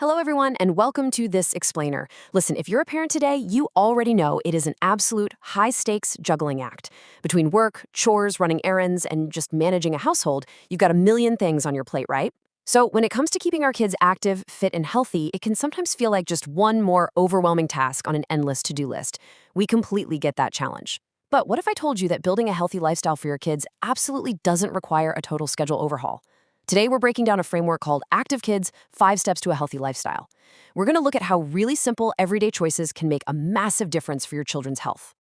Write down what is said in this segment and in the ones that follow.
Hello, everyone, and welcome to This Explainer. Listen, if you're a parent today, you already know it is an absolute high-stakes juggling act. Between work, chores, running errands, and just managing a household, you've got a million things on your plate, right? So when it comes to keeping our kids active, fit, and healthy, it can sometimes feel like just one more overwhelming task on an endless to-do list. We completely get that challenge. But what if I told you that building a healthy lifestyle for your kids absolutely doesn't require a total schedule overhaul? Today, we're breaking down a framework called Active Kids: 5 Steps to a Healthy Lifestyle. We're going to look at how really simple, everyday choices can make a massive difference for your children's health.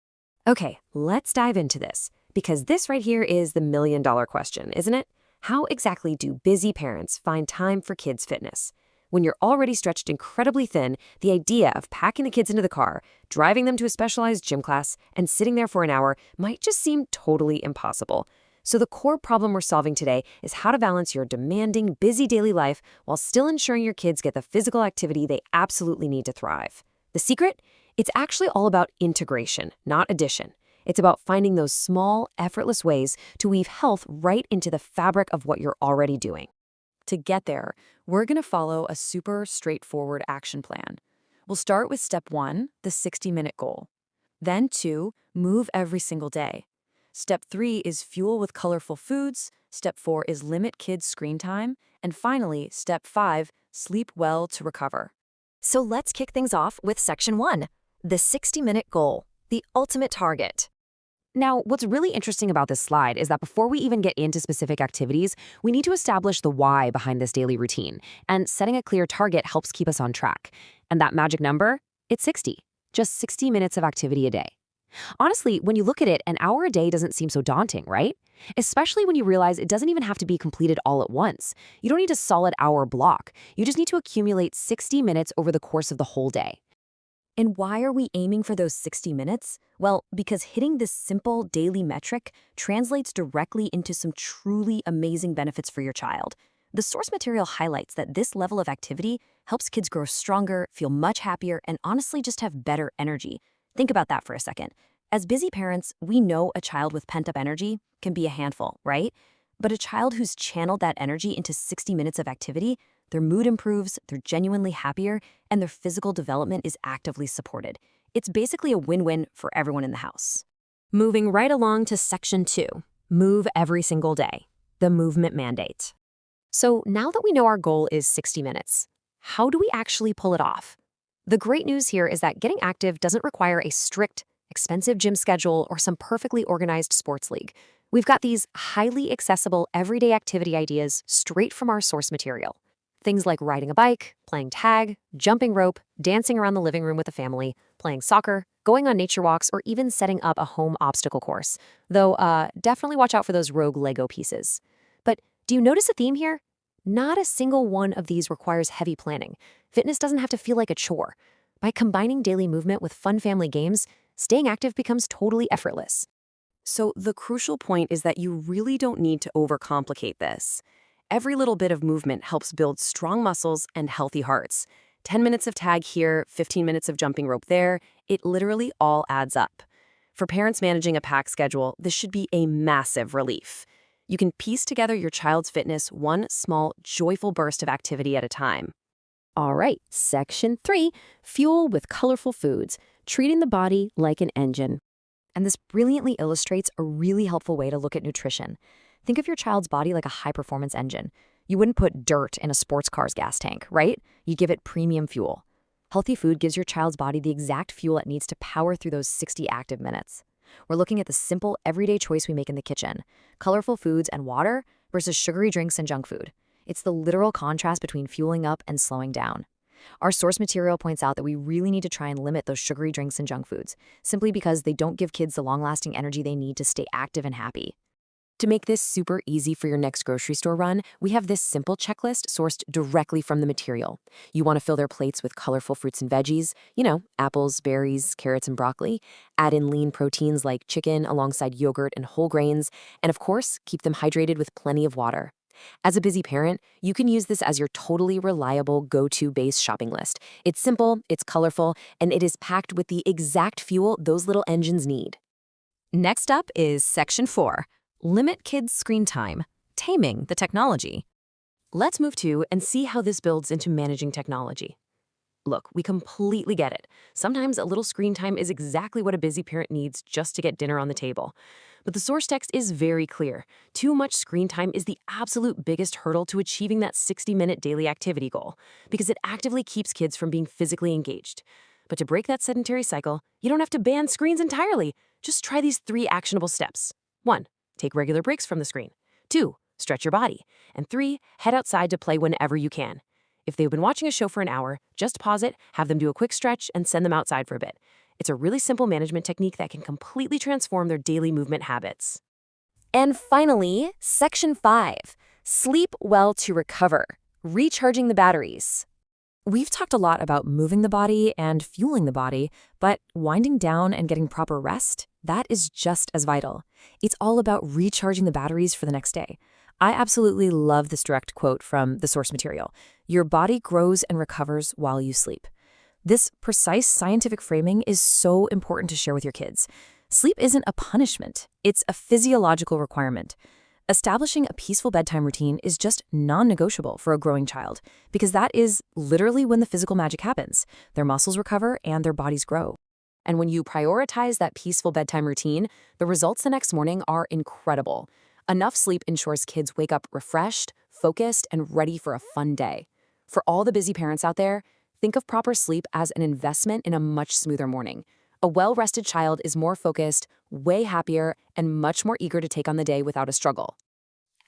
Okay, let's dive into this, because this right here is the million-dollar question, isn't it? How exactly do busy parents find time for kids' fitness? When you're already stretched incredibly thin, the idea of packing the kids into the car, driving them to a specialized gym class, and sitting there for an hour might just seem totally impossible. So the core problem we're solving today is how to balance your demanding, busy daily life while still ensuring your kids get the physical activity they absolutely need to thrive. The secret? It's actually all about integration, not addition. It's about finding those small, effortless ways to weave health right into the fabric of what you're already doing. To get there, we're going to follow a super straightforward action plan. We'll start with step 1, the 60-minute goal. Then 2, move every single day. Step 3 is fuel with colorful foods. Step 4 is limit kids' screen time. And finally, step 5, sleep well to recover. So let's kick things off with section 1, the 60-minute goal, the ultimate target. Now, what's really interesting about this slide is that before we even get into specific activities, we need to establish the why behind this daily routine, and setting a clear target helps keep us on track. And that magic number? It's 60. Just 60 minutes of activity a day. Honestly, when you look at it, an hour a day doesn't seem so daunting, right? Especially when you realize it doesn't even have to be completed all at once. You don't need a solid hour block. You just need to accumulate 60 minutes over the course of the whole day. And why are we aiming for those 60 minutes? Well, because hitting this simple daily metric translates directly into some truly amazing benefits for your child. The source material highlights that this level of activity helps kids grow stronger, feel much happier, and honestly just have better energy. Think about that for a second. As busy parents, we know a child with pent-up energy can be a handful, right? But a child who's channeled that energy into 60 minutes of activity, their mood improves, they're genuinely happier, and their physical development is actively supported. It's basically a win-win for everyone in the house. Moving right along to section 2, move every single day, the movement mandate. So now that we know our goal is 60 minutes, how do we actually pull it off? The great news here is that getting active doesn't require a strict, expensive gym schedule or some perfectly organized sports league. We've got these highly accessible everyday activity ideas straight from our source material. Things like riding a bike, playing tag, jumping rope, dancing around the living room with a family, playing soccer, going on nature walks, or even setting up a home obstacle course. Though, definitely watch out for those rogue Lego pieces. But do you notice a theme here? Not a single one of these requires heavy planning. Fitness doesn't have to feel like a chore. By combining daily movement with fun family games, staying active becomes totally effortless. So the crucial point is that you really don't need to overcomplicate this. Every little bit of movement helps build strong muscles and healthy hearts. 10 minutes of tag here, 15 minutes of jumping rope there, it literally all adds up. For parents managing a packed schedule, this should be a massive relief. You can piece together your child's fitness one small, joyful burst of activity at a time. All right, section 3, fuel with colorful foods, treating the body like an engine. And this brilliantly illustrates a really helpful way to look at nutrition. Think of your child's body like a high-performance engine. You wouldn't put dirt in a sports car's gas tank, right? You give it premium fuel. Healthy food gives your child's body the exact fuel it needs to power through those 60 active minutes. We're looking at the simple, everyday choice we make in the kitchen: colorful foods and water versus sugary drinks and junk food. It's the literal contrast between fueling up and slowing down. Our source material points out that we really need to try and limit those sugary drinks and junk foods, simply because they don't give kids the long-lasting energy they need to stay active and happy. To make this super easy for your next grocery store run, we have this simple checklist sourced directly from the material. You want to fill their plates with colorful fruits and veggies, apples, berries, carrots, and broccoli. Add in lean proteins like chicken alongside yogurt and whole grains, and of course, keep them hydrated with plenty of water. As a busy parent, you can use this as your totally reliable go-to base shopping list. It's simple, it's colorful, and it is packed with the exact fuel those little engines need. Next up is section 4, limit kids' screen time, taming the technology. Let's move to and see how this builds into managing technology. Look, we completely get it. Sometimes a little screen time is exactly what a busy parent needs just to get dinner on the table. But the source text is very clear. Too much screen time is the absolute biggest hurdle to achieving that 60-minute daily activity goal, because it actively keeps kids from being physically engaged. But to break that sedentary cycle, you don't have to ban screens entirely. Just try these 3 actionable steps. 1. Take regular breaks from the screen. 2. Stretch your body. And 3. Head outside to play whenever you can. If they've been watching a show for an hour, just pause it, have them do a quick stretch, and send them outside for a bit. It's a really simple management technique that can completely transform their daily movement habits. And finally, Section 5, sleep well to recover, recharging the batteries. We've talked a lot about moving the body and fueling the body, but winding down and getting proper rest, that is just as vital. It's all about recharging the batteries for the next day. I absolutely love this direct quote from the source material. Your body grows and recovers while you sleep. This precise scientific framing is so important to share with your kids. Sleep isn't a punishment, it's a physiological requirement. Establishing a peaceful bedtime routine is just non-negotiable for a growing child, because that is literally when the physical magic happens. Their muscles recover and their bodies grow. And when you prioritize that peaceful bedtime routine, the results the next morning are incredible. Enough sleep ensures kids wake up refreshed, focused, and ready for a fun day. For all the busy parents out there, think of proper sleep as an investment in a much smoother morning. A well-rested child is more focused, way happier, and much more eager to take on the day without a struggle.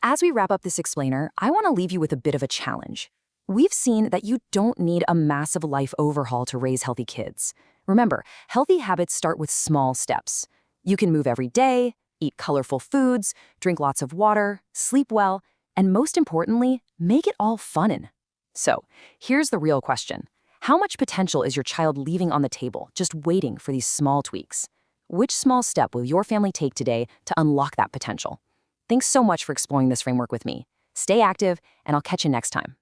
As we wrap up this explainer, I want to leave you with a bit of a challenge. We've seen that you don't need a massive life overhaul to raise healthy kids. Remember, healthy habits start with small steps. You can move every day, eat colorful foods, drink lots of water, sleep well, and most importantly, make it all fun. So, here's the real question. How much potential is your child leaving on the table, just waiting for these small tweaks? Which small step will your family take today to unlock that potential? Thanks so much for exploring this framework with me. Stay active, and I'll catch you next time.